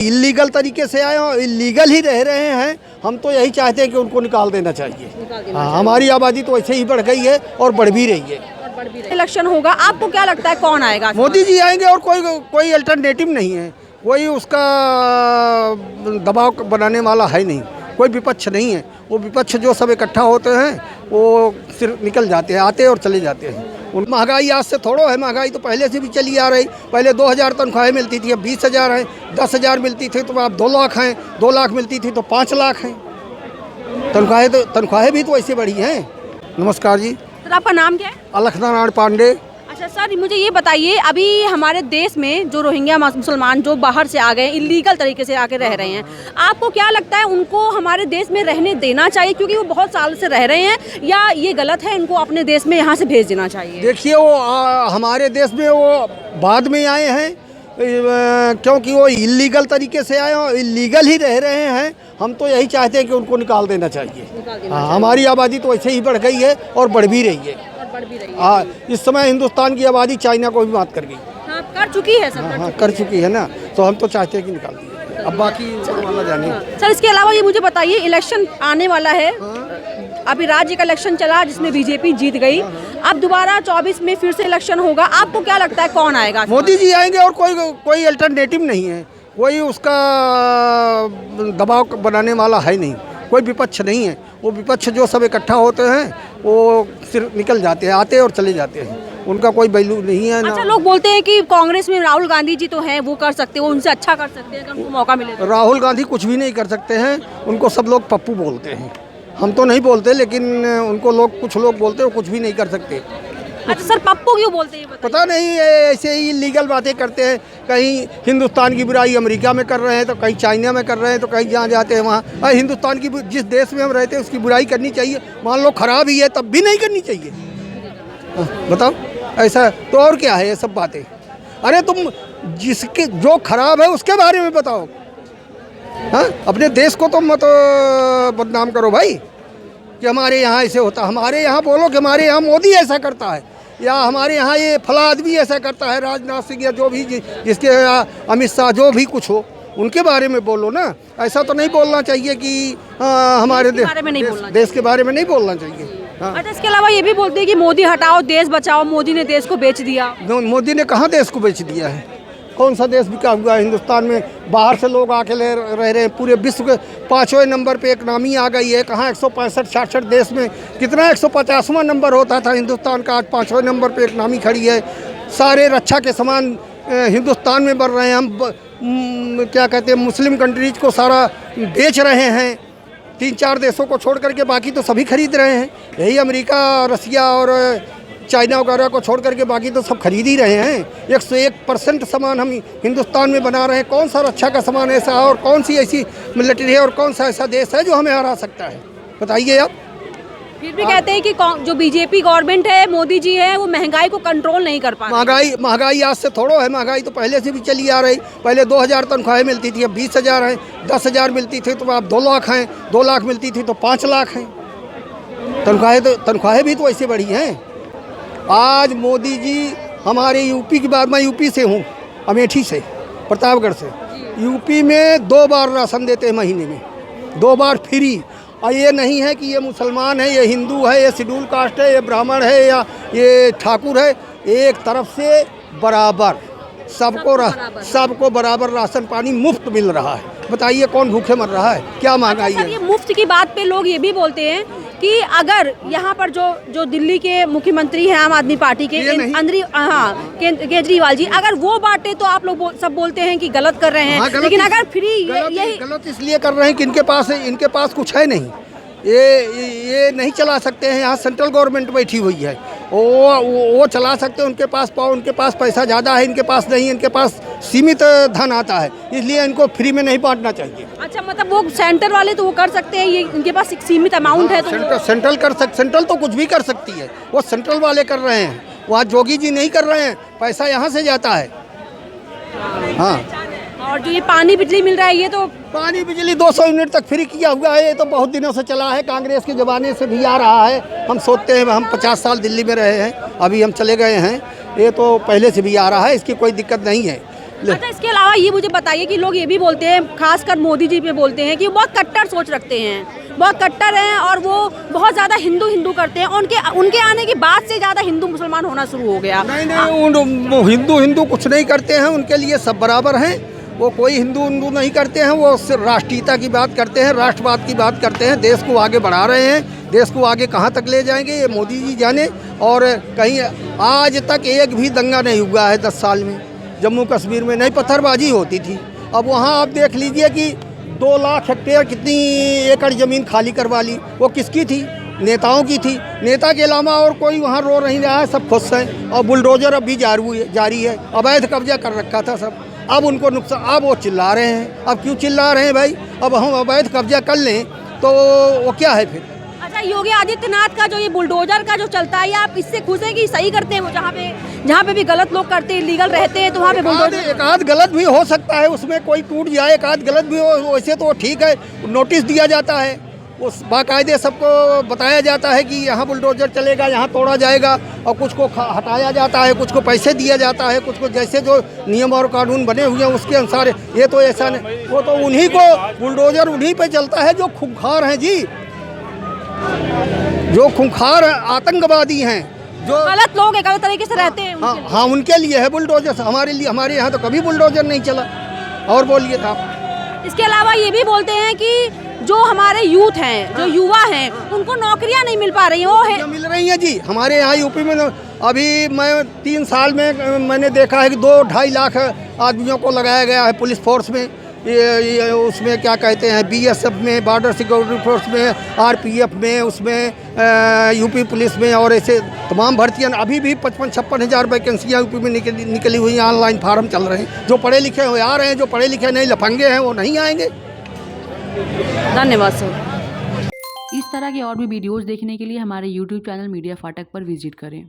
Illegal तरीके से आए और इलीगल ही रह रहे हैं। हम तो यही चाहते हैं कि उनको निकाल देना चाहिए। हमारी आबादी तो ऐसे ही बढ़ गई है और बढ़ भी रही है। इलेक्शन होगा, आपको क्या लगता है कौन आएगा? मोदी जी आएंगे और कोई अल्टरनेटिव नहीं है, कोई उसका दबाव बनाने वाला है नहीं, कोई विपक्ष नहीं है। वो विपक्ष जो सब इकट्ठा होते हैं वो सिर्फ निकल जाते हैं, आते और चले जाते हैं। महंगाई आज से थोड़ो है, महंगाई तो पहले से भी चली आ रही। पहले 2000 तनख्वाहें मिलती थी, अब 20,000 हैं। 10,000 मिलती थी तो अब 2 लाख हैं, 2 लाख मिलती थी तो 5 लाख हैं। तनख्वाहें भी तो ऐसे बढ़ी हैं। नमस्कार जी। सर, आपका नाम क्या है? अलखनारायण पांडे। अच्छा सर, मुझे ये बताइए, अभी हमारे देश में जो रोहिंग्या मुसलमान जो बाहर से आ गए, इलीगल तरीके से आके रह रहे हैं, आपको क्या लगता है उनको हमारे देश में रहने देना चाहिए क्योंकि वो बहुत साल से रह रहे हैं, या ये गलत है, इनको अपने देश में यहाँ से भेज देना चाहिए? देखिए, वो हमारे देश में वो बाद में आए हैं क्योंकि वो इलीगल तरीके से आए और इलीगल ही रह रहे हैं। हम तो यही चाहते हैं कि उनको निकाल देना चाहिए। हमारी आबादी तो ऐसे ही बढ़ गई है और बढ़ भी रही है। हाँ, इस समय हिंदुस्तान की आबादी चाइना को भी मात कर गई। हाँ, कर चुकी है सर। हाँ, कर चुकी है ना, तो हम तो चाहते हैं कि निकाल दिए। अब बाकी वाला जानिए। सर, इसके अलावा ये मुझे बताइए, इलेक्शन आने वाला है, अभी राज्य का इलेक्शन चला जिसमें बीजेपी जीत गई, अब दोबारा 24 में फिर से इलेक्शन होगा, आपको क्या लगता है कौन आएगा? मोदी जी आएंगे और कोई अल्टरनेटिव नहीं है, कोई उसका दबाव बनाने वाला है नहीं, कोई विपक्ष नहीं है। वो विपक्ष जो सब इकट्ठा होते हैं वो सिर्फ निकल जाते हैं, आते और चले जाते हैं। उनका कोई वैल्यू नहीं है ना। अच्छा, लोग बोलते हैं कि कांग्रेस में राहुल गांधी जी तो हैं, वो कर सकते हैं, वो उनसे अच्छा कर सकते हैं अगर उनको मौका मिले तो। राहुल गांधी कुछ भी नहीं कर सकते हैं, उनको सब लोग पप्पू बोलते हैं। हम तो नहीं बोलते, लेकिन उनको कुछ लोग बोलते हैं, वो कुछ भी नहीं कर सकते। अच्छा सर, पप्पू क्यों बोलते हैं? पता नहीं, ऐसे ही लीगल बातें करते हैं। कहीं हिंदुस्तान की बुराई अमेरिका में कर रहे हैं, तो कहीं चाइना में कर रहे हैं, तो कहीं जहाँ जाते हैं वहाँ। हिंदुस्तान की जिस देश में हम रहते हैं उसकी बुराई करनी चाहिए। मान लो खराब ही है तब भी नहीं करनी चाहिए। बताओ, ऐसा तो और क्या है ये सब बातें? अरे तुम जिसके जो खराब है उसके बारे में बताओ। हाँ, अपने देश को तो मत बदनाम करो भाई कि हमारे यहाँ ऐसे होता। हमारे यहाँ बोलो कि हमारे यहाँ मोदी ऐसा करता है, या हमारे यहाँ ये फला आदमी ऐसा करता है, राजनाथ सिंह या जो भी जिसके अमित शाह जो भी कुछ हो, उनके बारे में बोलो ना। ऐसा तो नहीं बोलना चाहिए कि हमारे देश के बारे में नहीं बोलना चाहिए। हाँ। अच्छा, इसके अलावा ये भी बोलते हैं कि मोदी हटाओ देश बचाओ, मोदी ने देश को बेच दिया। मोदी ने कहाँ देश को बेच दिया है? कौन सा देश बिका हुआ है? हिंदुस्तान में बाहर से लोग आके रह रहे हैं। पूरे विश्व के 5वें नंबर पे एक नामी आ गई है। कहाँ 165-66 देश में कितना 150वां नंबर होता था हिंदुस्तान का, आज 5वें नंबर पे एक नामी खड़ी है। सारे रक्षा के सामान हिंदुस्तान में बढ़ रहे हैं। हम क्या कहते हैं, मुस्लिम कंट्रीज को सारा बेच रहे हैं। 3-4 देशों को छोड़ करके बाकी तो सभी खरीद रहे हैं। यही अमेरिका, रसिया और चाइना वगैरह को छोड़ करके बाकी तो सब खरीद ही रहे हैं। 101% सामान हम हिंदुस्तान में बना रहे हैं। कौन सा रक्षा का सामान ऐसा है और कौन सी ऐसी मिलिट्री है और कौन सा ऐसा देश है जो हमें हरा सकता है? बताइए आप। फिर भी कहते हैं कि जो बीजेपी गवर्नमेंट है, मोदी जी है, वो महंगाई को कंट्रोल नहीं कर पा रहे। महंगाई आज से थोड़ो है, महंगाई तो पहले से भी चली आ रही। पहले 2000 तनख्वाहें मिलती थी, अब 20,000 हैं। 10,000 मिलती थी तो अब 2 लाख हैं। 2 लाख मिलती थी तो 5 लाख हैं। तनख्वाहें भी तो ऐसे बढ़ी हैं। आज मोदी जी हमारे यूपी की बात, मैं यूपी से हूँ, अमेठी से, प्रतापगढ़ से। यूपी में 2 बार राशन देते हैं महीने में, 2 बार फ्री। और ये नहीं है कि ये मुसलमान है, ये हिंदू है, ये शेड्यूल कास्ट है, ये ब्राह्मण है या ये ठाकुर है। एक तरफ से बराबर सबको बराबर राशन पानी मुफ्त मिल रहा है। बताइए कौन भूखे मर रहा है? क्या महंगाई है? ये मुफ्त की बात पे लोग ये भी बोलते हैं कि अगर यहाँ पर जो दिल्ली के मुख्यमंत्री हैं आम आदमी पार्टी के केजरीवाल जी, अगर वो बांटे तो आप लोग सब बोलते हैं कि गलत कर रहे हैं। लेकिन अगर फ्री यही गलत इसलिए कर रहे हैं कि इनके पास कुछ है नहीं। ये नहीं चला सकते हैं। यहाँ सेंट्रल गवर्नमेंट बैठी हुई है, वो चला सकते हैं। उनके पास पैसा ज़्यादा है, इनके पास नहीं। इनके पास सीमित धन आता है, इसलिए इनको फ्री में नहीं बांटना चाहिए। अच्छा, मतलब वो सेंटर वाले तो वो कर सकते हैं, ये इनके पास एक सीमित अमाउंट है तो सेंट्रल तो कुछ भी कर सकती है, वो सेंट्रल वाले कर रहे हैं। वहाँ जोगी जी नहीं कर रहे हैं, पैसा यहाँ से जाता है। हाँ, और जो ये पानी बिजली मिल रहा है, ये तो पानी बिजली 200 यूनिट तक फ्री किया हुआ है। ये तो बहुत दिनों से चला है, कांग्रेस के ज़माने से भी आ रहा है। हम सोचते हैं, हम 50 साल दिल्ली में रहे हैं, अभी हम चले गए हैं। ये तो पहले से भी आ रहा है, इसकी कोई दिक्कत नहीं है। अच्छा, इसके अलावा ये मुझे बताइए कि लोग ये भी बोलते हैं, खासकर मोदी जी पे बोलते हैं कि वो बहुत कट्टर सोच रखते हैं, बहुत कट्टर हैं और वो बहुत ज़्यादा हिंदू करते हैं। उनके आने के बाद से ज़्यादा हिंदू मुसलमान होना शुरू हो गया। नहीं, हिंदू कुछ नहीं करते हैं, उनके लिए सब बराबर हैं। वो कोई हिंदू नहीं करते हैं, वो सिर्फ राष्ट्रीयता की बात करते हैं, राष्ट्रवाद की बात करते हैं। देश को आगे बढ़ा रहे हैं, देश को आगे कहाँ तक ले जाएंगे ये मोदी जी जाने। और कहीं आज तक एक भी दंगा नहीं हुआ है 10 साल में। जम्मू कश्मीर में नहीं पत्थरबाजी होती थी, अब वहाँ आप देख लीजिए कि 2 लाख हेक्टेयर कितनी एकड़ ज़मीन खाली करवा ली। वो किसकी थी? नेताओं की थी। नेता के अलावा और कोई वहाँ रो नहीं रहा है, सब खुश हैं। और बुलडोजर अब भी जारी है, अवैध कब्जा कर रखा था सब। अब उनको नुकसान, अब वो चिल्ला रहे हैं। अब क्यों चिल्ला रहे हैं भाई? अब हम अवैध कब्जा कर लें तो वो क्या है फिर? अच्छा, योगी आदित्यनाथ का जो ये बुलडोजर का जो चलता है, आप इससे खुश हैं कि सही करते हैं? वो जहाँ पे भी गलत लोग करते हैं, इलीगल रहते हैं, तो वहाँ पे बुलडोजर एक आध गलत भी हो सकता है, उसमें कोई टूट जाए, एक आध गलत भी हो, वैसे तो ठीक है। नोटिस दिया जाता है, उस बाकायदे सबको बताया जाता है कि यहाँ बुलडोजर चलेगा, यहाँ तोड़ा जाएगा, और कुछ को हटाया जाता है, कुछ को पैसे दिया जाता है, कुछ को जैसे जो नियम और कानून बने हुए हैं उसके अनुसार। ये तो ऐसा नहीं, वो तो उन्हीं को बुलडोजर उन्हीं पे चलता है जो खूंखार हैं जी, जो खूंखार आतंकवादी हैं, जो गलत लोग हैं, गलत तरीके से रहते हैं। हाँ, उनके लिए है बुलडोजर। हमारे लिए, हमारे यहाँ तो कभी बुलडोजर नहीं चला। और बोलिए आप। इसके अलावा ये भी बोलते हैं कि जो हमारे यूथ हैं, जो युवा हैं, उनको नौकरियां नहीं मिल पा रही हैं। वो है मिल रही हैं जी हमारे यहाँ यूपी में। अभी मैं 3 साल में मैंने देखा है कि 2-2.5 लाख आदमियों को लगाया गया है पुलिस फोर्स में। ये उसमें क्या कहते हैं, BSF में, बॉर्डर सिक्योरिटी फोर्स में, RPF में, उसमें यूपी पुलिस में, और ऐसे तमाम भर्तियाँ। अभी भी 55-56 हज़ार वैकेंसियाँ यूपी में निकली हुई हैं। ऑनलाइन फार्म चल रहे हैं। जो पढ़े लिखे हैं आ रहे हैं, जो पढ़े लिखे नहीं लफंगे हैं वो नहीं आएंगे। धन्यवाद सर। इस तरह के और भी वीडियोज़ देखने के लिए हमारे YouTube चैनल मीडिया फाटक पर विजिट करें।